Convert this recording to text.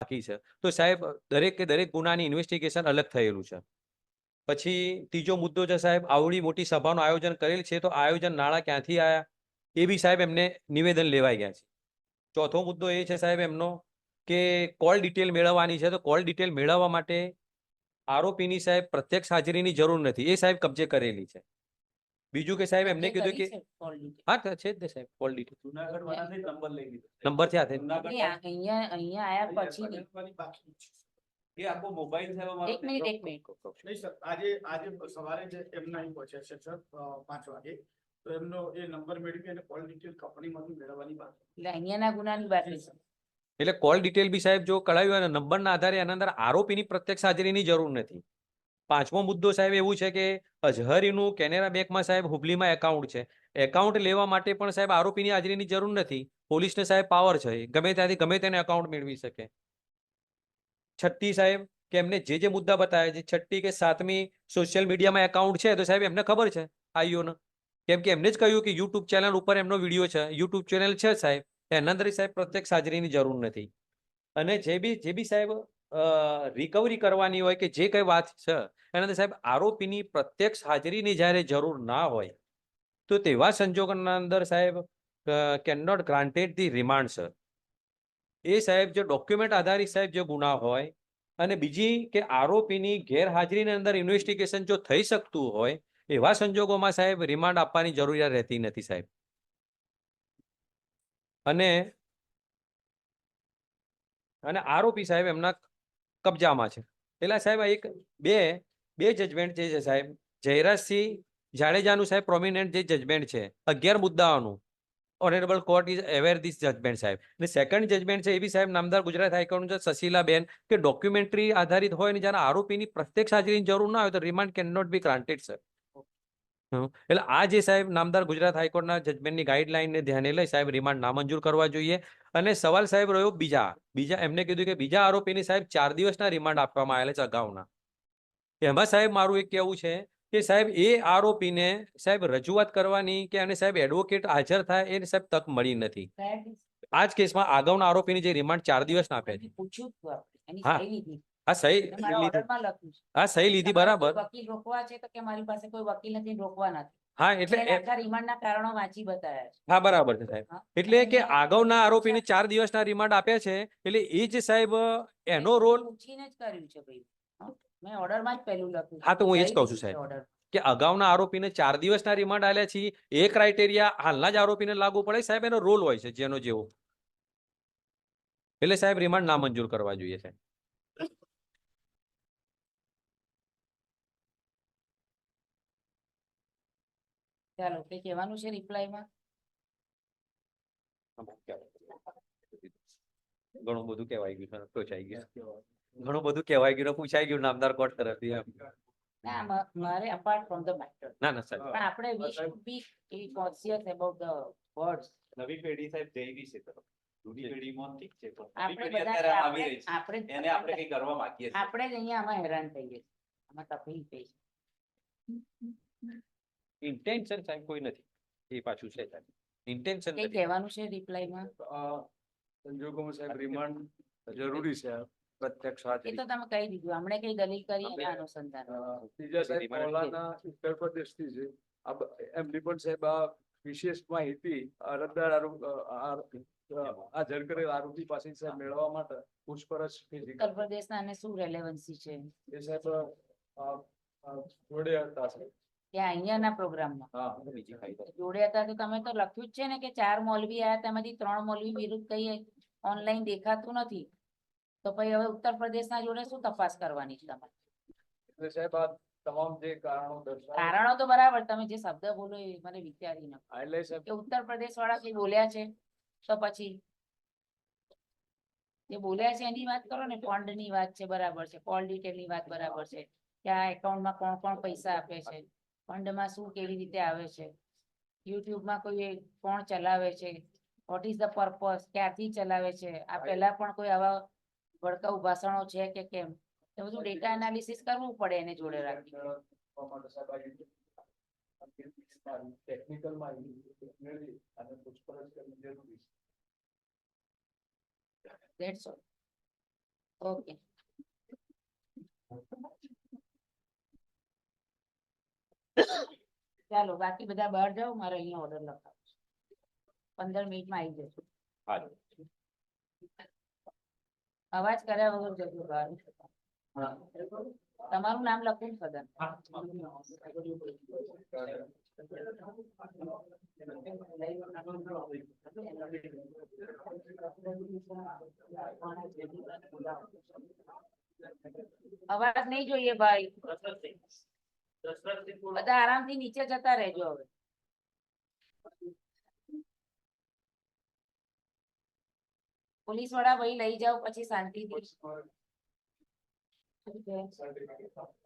બાકી છે. તો સાહેબ દરેક કે દરેક ગુનાની ઇન્વેસ્ટિગેશન અલગ થયેલું છે. પછી ત્રીજો મુદ્દો છે સાહેબ, આવડી મોટી સભાનું આયોજન કરેલ છે તો આયોજન નાણાં ક્યાંથી આવ્યા એ બી સાહેબ એમને નિવેદન લેવાઈ ગયા છે. ચોથો મુદ્દો એ છે સાહેબ એમનો કે કોલ ડિટેલ મેળવવાની છે, તો કોલ ડિટેલ મેળવવા માટે આરોપીની સાહેબ પ્રત્યક્ષ હાજરીની જરૂર નથી, એ સાહેબ કબજે કરેલી છે. બીજું કે સાહેબ એમને કીધું કે હા છે જ ને સાહેબ કોલ ડિટેલ જુનાગઢ વાળાથી નંબર લઈ લીધો. નંબર થયા છે. અહીંયા આયા પછી એ આખો મોબાઈલ છે અમારો. એક મિનિટ નહીં સર, આજે સવારે જે એમના અહીં પહોંચ્યા છે સર 5 વાગે, તો એમનો એ નંબર મેળવી અને કોલ ડિટેલ કંપનીમાંથી મેળવવાની વાત. એટલે અહીંયાના ગુનાની વાત છે. એટલે કોલ ડિટેલ બી સાહેબ જો કઢાવ્યું અને નંબરના આધારે એના અંદર આરોપીની પ્રત્યક્ષ હાજરીની જરૂર નથી. પાંચમો મુદ્દો સાહેબ એવું છે કે અઝહરીનું કેનેરા બેંકમાં સાહેબ હુબલીમાં એકાઉન્ટ છે. એકાઉન્ટ લેવા માટે પણ સાહેબ આરોપીની હાજરીની જરૂર નથી. પોલીસને સાહેબ પાવર છે, ગમે ત્યાંથી ગમે તેને એકાઉન્ટ મેળવી શકે. છઠ્ઠી સાહેબ કે એમને જે મુદ્દા બતાવ્યા છે, છઠ્ઠી કે સાતમી સોશિયલ મીડિયામાં એકાઉન્ટ છે, તો સાહેબ એમને ખબર છે આઈઓને, કેમ કે એમને જ કહ્યું કે યુટ્યુબ ચેનલ ઉપર એમનો વિડીયો છે, યુટ્યુબ ચેનલ છે સાહેબ, એના અંદર સાહેબ પ્રત્યક્ષ હાજરીની જરૂર નથી. અને જે બી સાહેબ રિકવરી કરવાની હોય કે જે કઈ વાત છે એના અંદર સાહેબ આરોપીની પ્રત્યક્ષ હાજરીની જ્યારે જરૂર ના હોય તો તેવા સંજોગોના અંદર સાહેબ can not granted the remand sir. એ સાહેબ જે ડોક્યુમેન્ટ આધારિત સાહેબ જે ગુના હોય અને બીજી કે આરોપીની ગેરહાજરીની અંદર ઇન્વેસ્ટિગેશન જો થઈ શકતું હોય એવા સંજોગોમાં સાહેબ રિમાન્ડ આપવાની જરૂરિયાત રહેતી નથી સાહેબ. અને આરોપી સાહેબ એમના કબજામાં છે. એટલે સાહેબ એક બે જજમેન્ટ જે છે સાહેબ, જયરાજસિંહ જાડેજાનું સાહેબ પ્રોમિનન્ટ જે જજમેન્ટ છે 11 મુદ્દાઓનું, honourable court is aware this judgment સાહેબ. અને સેકન્ડ જજમેન્ટ છે એ બી સાહેબ નામદાર ગુજરાત હાઈકોર્ટનું છે સશીલાબેન, કે ડોક્યુમેન્ટરી આધારિત હોય ને જ્યારે આરોપીની પ્રત્યક્ષ હાજરીની જરૂર ના હોય તો remand can not be granted sir. એટલે આ જે સાહેબ નામદાર ગુજરાત હાઈકોર્ટના જજમેન્ટની ગાઈડલાઈનને ધ્યાને લઈ સાહેબ રિમાન્ડ નામંજૂર કરવા જોઈએ. અને સવાલ સાહેબ રહ્યો બીજા એમને કીધું કે બીજા આરોપીની સાહેબ 4 દિવસના રિમાન્ડ આપવામાં આવેલા છે અગાઉના. એમાં સાહેબ મારું એક કહેવું છે કે સાહેબ એ આરોપીને સાહેબ રજૂઆત કરવાની કે અને સાહેબ એડવોકેટ હાજર થાય એ સાહેબ તક મળી નથી. આ જ કેસમાં આગળના આરોપીની જે રિમાન્ડ 4 દિવસના આપે છે. હા હા સહી લીધી બરાબર. વકીલ રોકવા છે તો કે મારી પાસે કોઈ વકીલ નથી, રોકવા નથી. હા એટલે આખા રિમાન્ડના કારણો વાંચી બતાવ્યા છે. હા બરાબર છે સાહેબ. એટલે કે આગળના આરોપીને 4 દિવસના રિમાન્ડ આપ્યા છે, એટલે એ જ સાહેબ એનો રોલ પૂછીને જ કર્યું છે ભાઈ. મેં ઓર્ડરમાં જ પહેલું લખ્યું. હા તો હું એ જ કહું છું સાહેબ કે અગાઉના આરોપીને 4 દિવસના રિમાન્ડ આલ્યા છે, એ ક્રાઇટેરિયા હાલના જ આરોપીને લાગુ પડે સાહેબ, એનો રોલ હોય છે જેનો જેવો. એટલે સાહેબ રિમાન્ડ નામંજૂર કરવા જોઈએ સાહેબ. ચાલો કઈ કહેવાનું છે રિપ્લાયમાં? ઘણું બધું કહેવાય ગયું, પૂછાઈ ગયું, ઘણું બધું કહેવાય ગયું, પૂછાઈ ગયું નામદાર કોર્ટ તરફથી. ના મારે અપાર્ટ ફ્રોમ ધ મેટર, ના સાહેબ પણ આપણે we should be conscious about the words. નવી પેઢી સાહેબ જઈ બી છે તરફ. જૂની પેઢીમાં ઠીક છે, પણ નવી આપણે પેઢી બધા અત્યારે આવી રહી છે, આપણે એને આપણે કઈ કરવા માંગીએ છીએ. આપણે જ અહીંયા આમાં હેરાન થઈએ છીએ, આમાં તકલીફ થઈ છે. ઇન્ટેન્શન સાહેબ કોઈ નથી, એ પાછું છે સાહેબ. ઇન્ટેન્શન કઈ કહેવાનું છે રિપ્લાયમાં? સંજોગોમાં સાહેબ રિમાન્ડ જરૂરી છે. પ્રત્યક્ષ એ હાજરી તો તમે કહી દીધું, હમણે કઈ દલીલ કરી એના અનુસંધાન. ત્રીજા સાહેબ મૌલાના ઉત્તર પ્રદેશથી છે. એમની પણ સાહેબ આ વિશેષ માહિતી અરજદાર હાજર કરેલ આરોપી પાસે સાહેબ મેળવવા માટે પૂછપરછ ઉત્તર પ્રદેશના અને શું રેલેવન્સી છે એ સાહેબ જોડે હતા સાહેબ ત્યાં અહીંયાના પ્રોગ્રામમાં. જોડે હતા તો તમે તો લખ્યું જ છે ને કે 4 મૌલવી આયા, તેમાંથી 3 મૌલવી વિરુદ્ધ કઈ ઓનલાઈન દેખાતું નથી, તો પછી હવે ઉત્તર પ્રદેશના જોડે શું તપાસ કરવાની છે તમારે? એટલે સાહેબ આ તમામ જે કારણો કારણો તો બરાબર, તમે જે શબ્દ બોલો એ મને વિચારી ન એટલે સાહેબ કે ઉત્તર પ્રદેશ વાળા કઈ બોલ્યા છે તો પછી જે બોલ્યા છે એની વાત કરો ને. ફંડ ની વાત છે બરાબર છે, કોલ ડિટેલ ની વાત બરાબર છે, કે આ એકાઉન્ટમાં કોણ કોણ પૈસા આપે છે, ફંડમાં શું કેવી રીતે આવે છે, યુટ્યુબમાં કોઈ કોણ ચલાવે છે, વોટ ઇઝ ધ પર્પઝ, ક્યાંથી ચલાવે છે, આ પહેલા પણ કોઈ આવા ભડકાઉ ભાષણો છે કે કેમ, એ બધું ડેટા એનાલિસિસ કરવું પડે એને જોડે રાખી. ટેકનિકલ માહિતી મેળવી અને પૂછપરછ કરવી જરૂરી છે. That's all. ઓકે. ચાલો બાકી બધા બહાર જાઓ, મારે અહીંયા ઓર્ડર લખાવો છે. 15 મિનિટમાં આવી જશે. હાલો. અવાજ કર્યા વગર જજો બહાર. તમારું નામ લખું ને સદન. અવાજ નહીં જોઈએ ભાઈ. બધા આરામથી નીચે જતા રહેજો હવે. પોલીસ વાળા ભાઈ લઈ જાઓ પછી શાંતિથી. ઠીક છે.